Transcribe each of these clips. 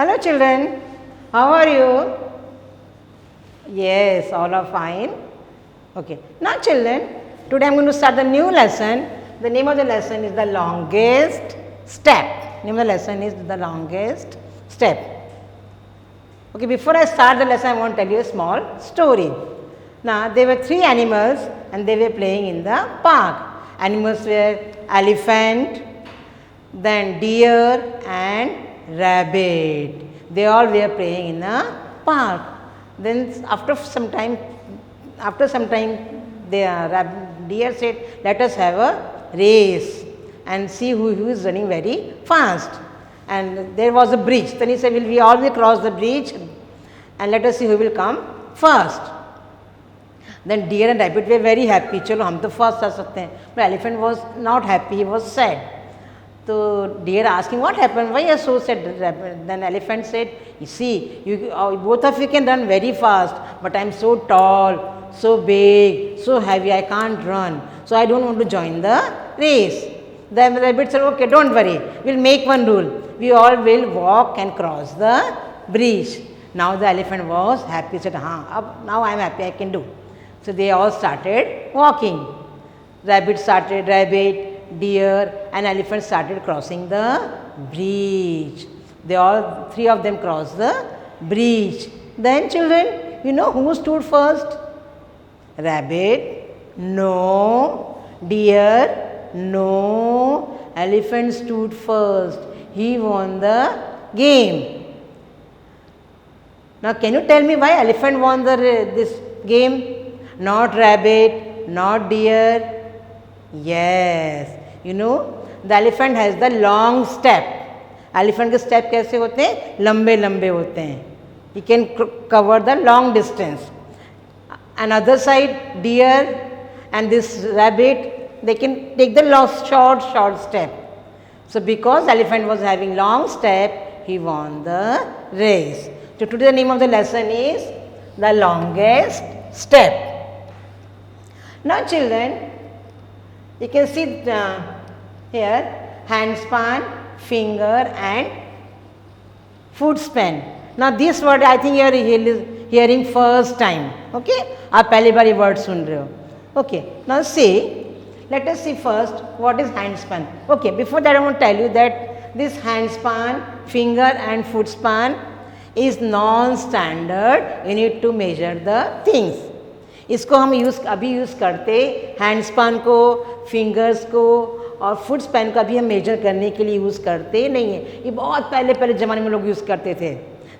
Hello children, how are you? Yes, all are fine. Okay, now children, today I am going to start the new lesson. The name of the lesson is the longest step. Name of the lesson is the longest step. Okay, before I start the lesson, I want to tell you a small story. Now, there were 3 animals and they were playing in the park. Animals were elephant, then deer and rabbit. They all were playing in the park. Then after some time, the deer said, "Let us have a race and see who is running very fast." And there was a bridge. Then he said, "We all will cross the bridge and let us see who will come first." Then deer and rabbit were very happy. चलो हम तो first आ सकते हैं. But elephant was not happy. He was sad. So deer asking, "What happened? Why are you so sad?" Then elephant said, "You see, both of you can run very fast, but I am so tall, so big, so heavy. I can't run. So I don't want to join the race." Then the rabbit said, "Okay, don't worry. We'll make one rule. We all will walk and cross the bridge." Now the elephant was happy. He said, now I am happy. I can do." So they all started walking. Rabbit, deer and elephant started crossing the bridge. They all 3 of them crossed the bridge. Then children, you know who stood first? Rabbit? No. Deer? No. Elephant stood first. He won the game. Now can you tell me why elephant won this game? Not rabbit, not deer. Yes, you know the elephant has the long step. Elephant के step कैसे होते हैं? लंबे लंबे होते हैं. He can cover the long distance. Another side, deer and this rabbit, they can take the short step. So because elephant was having long step, he won the race. So today the name of the lesson is the longest step. Now children, you can see here handspan, finger and foot span. Now this word I think you are hearing first time. Okay, आप पहली बार ये word सुन रहे हो. Okay, now see, let us see first what is handspan. Okay, before that I want to tell you that this handspan, finger and foot span is non-standard. You need to measure the things. इसको हम अभी use करते hand span को, fingers को और foot span को अभी हम मेजर करने के लिए यूज़ करते नहीं है. ये बहुत पहले ज़माने में लोग यूज़ करते थे.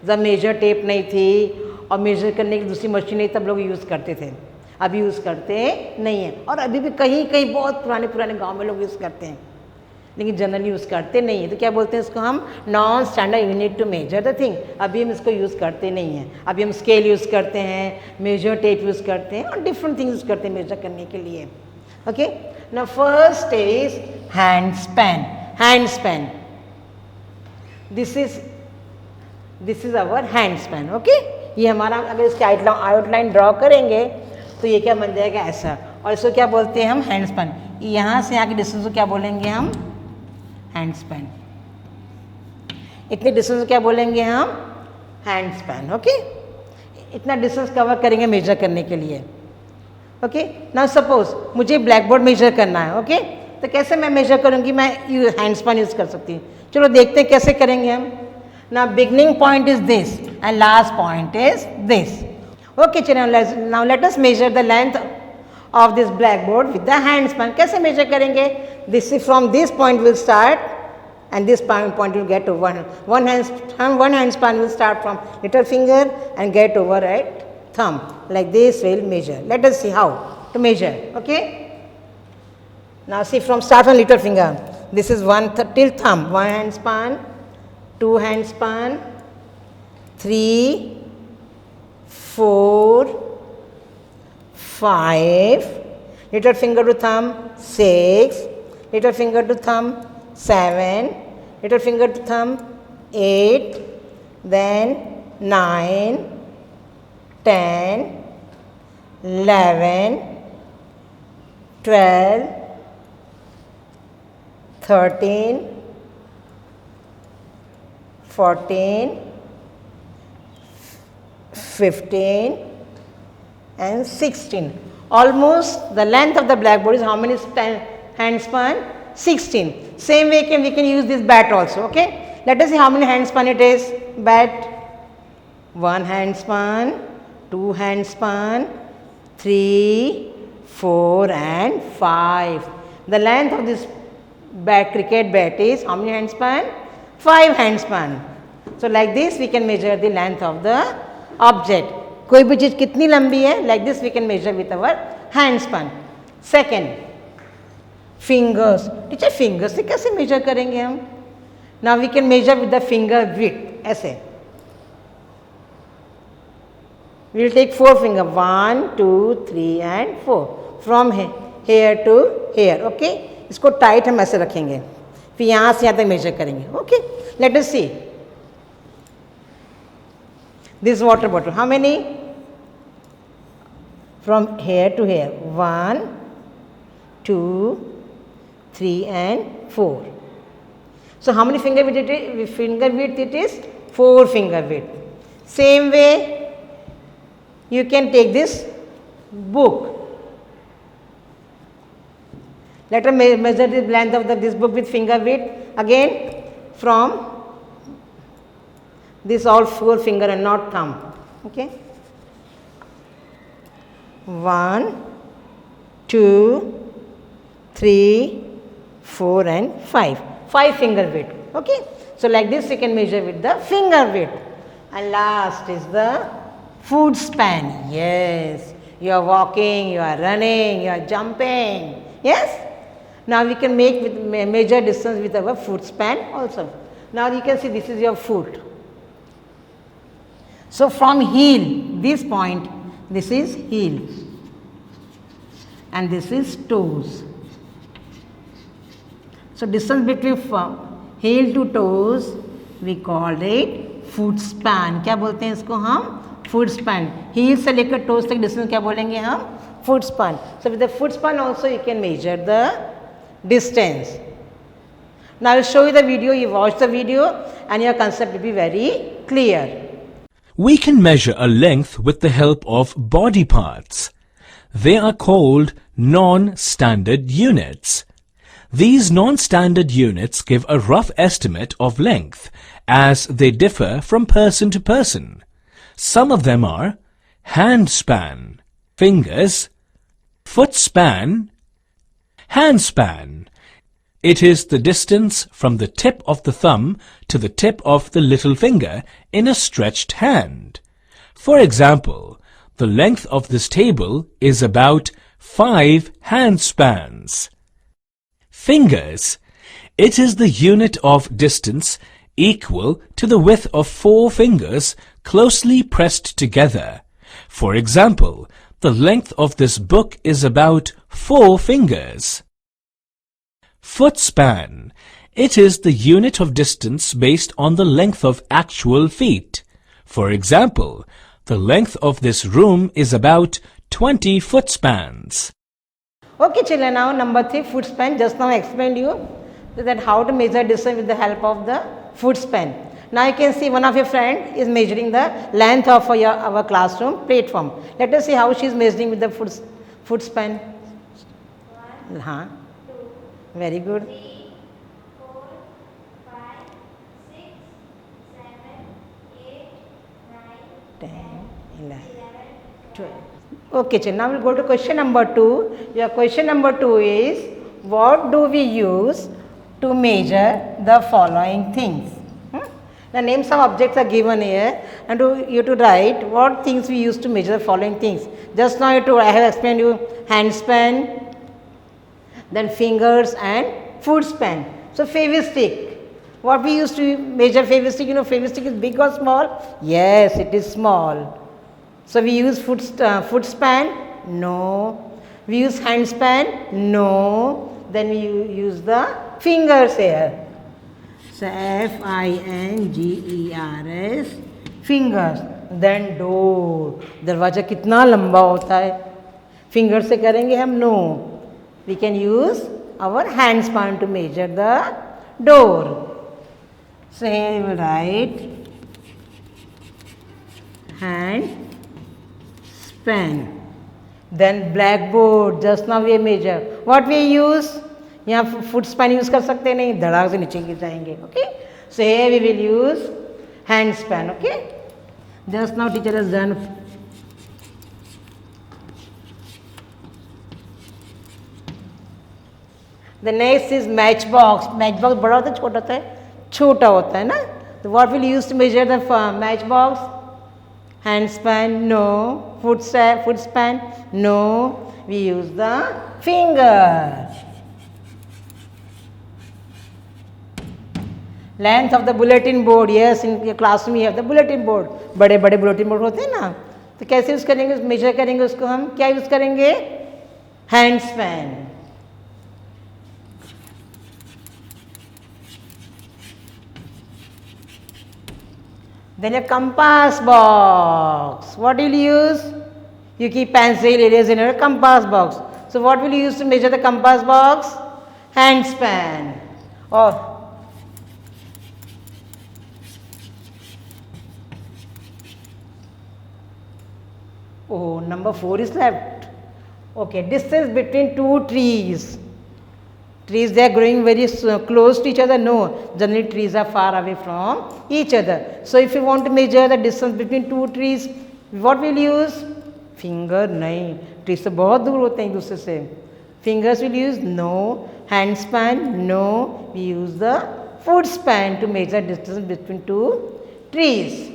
जब मेजर टेप नहीं थी और मेजर करने की दूसरी मशीन नहीं, तब लोग यूज़ करते थे. अभी यूज़ करते नहीं है और अभी भी कहीं बहुत पुराने गाँव में लोग यूज़ करते हैं, लेकिन जनरली यूज़ करते नहीं है. तो क्या बोलते हैं इसको हम? Non standard unit to measure the thing. अभी हम इसको यूज़ करते नहीं हैं. अभी हम स्केल यूज़ करते हैं, मेजर टेप यूज़ करते हैं और डिफरेंट थिंग्स यूज़ करते हैं मेजर करने के लिए. Okay, now first is hand span. Hand span, this is our hand span. Okay, ये हमारा, अगर इसकी आउटलाइन ड्रॉ करेंगे तो ये क्या बन जाएगा? ऐसा. और इसको क्या बोलते हैं हम? Hand span. यहाँ से आगे डिस्टेंस को क्या बोलेंगे हम? Hand span. इतने डिस्टेंस क्या बोलेंगे हम? Hand span. ओके, इतना डिस्टेंस कवर करेंगे मेजर करने के लिए. ओके, नाउ सपोज मुझे ब्लैक बोर्ड मेजर करना है. ओके, तो कैसे मैं मेजर करूँगी? मैं हैंड स्पैन यूज़ कर सकती हूँ. चलो देखते हैं कैसे करेंगे हम. Now beginning point is this and last point is this. Okay चलिए, now let us measure the length of this blackboard with the hand span. कैसे measure करेंगे? This is from this point will start and this point will get to one hand span will start from little finger and get over at thumb. Like this we'll measure. Let us see how to measure. Okay. Now see, from start from little finger. This is till thumb. 1 hand span, 2 hand span, 3, 4, 5, little finger to thumb 6, little finger to thumb 7, little finger to thumb 8, then 9, 10, 11, 12, 13, 14, 15 and 16. Almost the length of the blackboard is how many handspan? 16. Same way we can use this bat also. Okay. Let us see how many handspan it is. Bat. 1 handspan, 2 handspan, 3, 4 and 5. The length of this cricket bat is how many handspan? 5 handspan. So like this we can measure the length of the object. कोई भी चीज कितनी लंबी है, like this we can measure with our handspan. Second, fingers. Teacher fingers से कैसे measure करेंगे हम? Now we can measure with the finger width. ऐसे. We will take 4 fingers. 1, 2, 3 and 4. From here to here. Okay. इसको tight हम ऐसे रखेंगे. फिर यहाँ से यहाँ तक measure करेंगे. Okay. Let us see. This water bottle. How many? From here to here. 1, 2, 3 and 4. So how many finger width it is? Finger width it is 4 finger width. Same way you can take this book. Let us measure the length of this book with finger width. Again from this all 4 finger and not thumb. Okay. 1, 2, 3, 4 and 5. 5 finger width. Okay. So like this you can measure with the finger width. And last is the foot span. Yes. You are walking, you are running, you are jumping. Yes. Now we can measure distance with our foot span also. Now you can see this is your foot. So from heel, this point, this is heel and this is toes. So distance between from heel to toes we called it foot span. क्या बोलते हैं इसको हम? Foot span. Heel से लेकर toes तक distance क्या बोलेंगे हम? Foot span. So with the foot span also you can measure the distance. Now I will show you the video. You watch the video and your concept will be very clear. We can measure a length with the help of body parts. They are called non-standard units. These non-standard units give a rough estimate of length as they differ from person to person. Some of them are hand span, fingers, foot span, hand span. It is the distance from the tip of the thumb to the tip of the little finger in a stretched hand. For example, the length of this table is about 5 hand spans. Fingers. It is the unit of distance equal to the width of 4 fingers closely pressed together. For example, the length of this book is about 4 fingers. Foot span. It is the unit of distance based on the length of actual feet. For example, the length of this room is about 20 foot spans. Okay children, now number 3 foot span. Just now I explained you that how to measure distance with the help of the foot span. Now you can see one of your friend is measuring the length of our classroom platform. Let us see how she is measuring with the foot span. 1, 2, very good. 3, 4, 5, 6, 7, 8, 9, 10, 11, 12. Okay, children. Now we'll go to question number 2. Your question number 2 is, what do we use to measure the following things? The names of objects are given here and you to write what things we use to measure the following things. Just now I have explained you hand span, then fingers and foot span. So favestick. What we used to measure favestick? You know favestick is big or small? Yes, it is small. So we use foot span? No. We use hand span? No. Then we use the fingers here. So fingers, fingers. Then door. दरवाजा कितना लंबा होता है? Finger से करेंगे हम? No. We can use our hand span to measure the door. So here we will write hand span. Then blackboard, just now we measure. What we use? यहाँ foot span use कर सकते नहीं, धड़ाक से नीचे गिर जाएंगे. Okay? So here we will use hand span. Okay? Just now teacher has done. The next is matchbox. Matchbox बड़ा होता है छोटा होता है? छोटा होता है ना? So what will you use to measure the matchbox? Hand span? No. Foot span? No. We use the finger. Length of the bulletin board. Yes, in your classroom you have the bulletin board. बड़े बड़े bulletin board होते हैं ना, तो कैसे use करेंगे, major करेंगे उसको हम, क्या यूज़ करेंगे? Hand span. Then a compass box. What will you use? You keep pencil, eraser in a compass box. So what will you use to measure the compass box? Hand span. Or oh, number 4 is left. Okay, distance between two trees. Trees, they are growing very close to each other? No, generally trees are far away from each other. So if you want to measure the distance between two trees, what will you use? Finger? नहीं, trees से बहुत दूर होते हैं एक दूसरे से. Fingers will use? No. Hand span? No. We use the foot span to measure distance between two trees.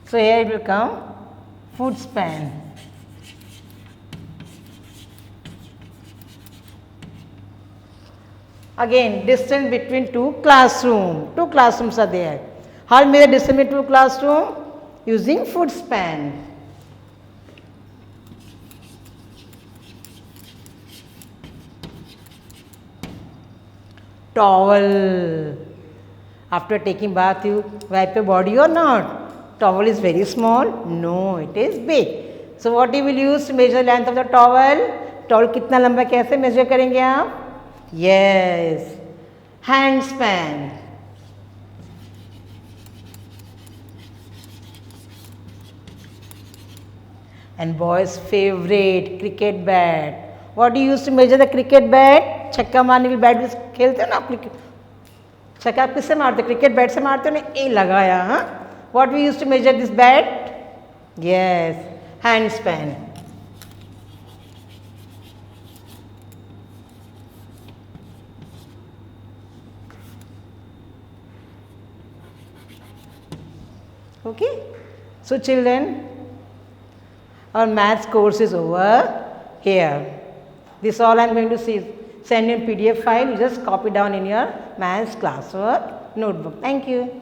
So here it will come foot span. Again, distance between two classrooms. Two classrooms are there. How will measure distance between two classrooms? Using foot span. Towel. After taking bath, you wipe your body or not? Towel is very small? No, it is big. So what you will use to measure length of the towel? Towel कितना लंबा कैसे measure करेंगे आप? Yes, hand span. And boys' favorite, cricket bat. What do you use to measure the cricket bat? छक्का मारने के bat खेलते हो ना आप, छक्का आप किससे मारते हो? क्रिकेट बैट से मारते हो ना? ए लगाया. हाँ, what we use to measure this bat? Yes, hand span. Okay, so children, our maths course is over here. This all I am going to send in PDF file. You just copy down in your maths classwork notebook. Thank you.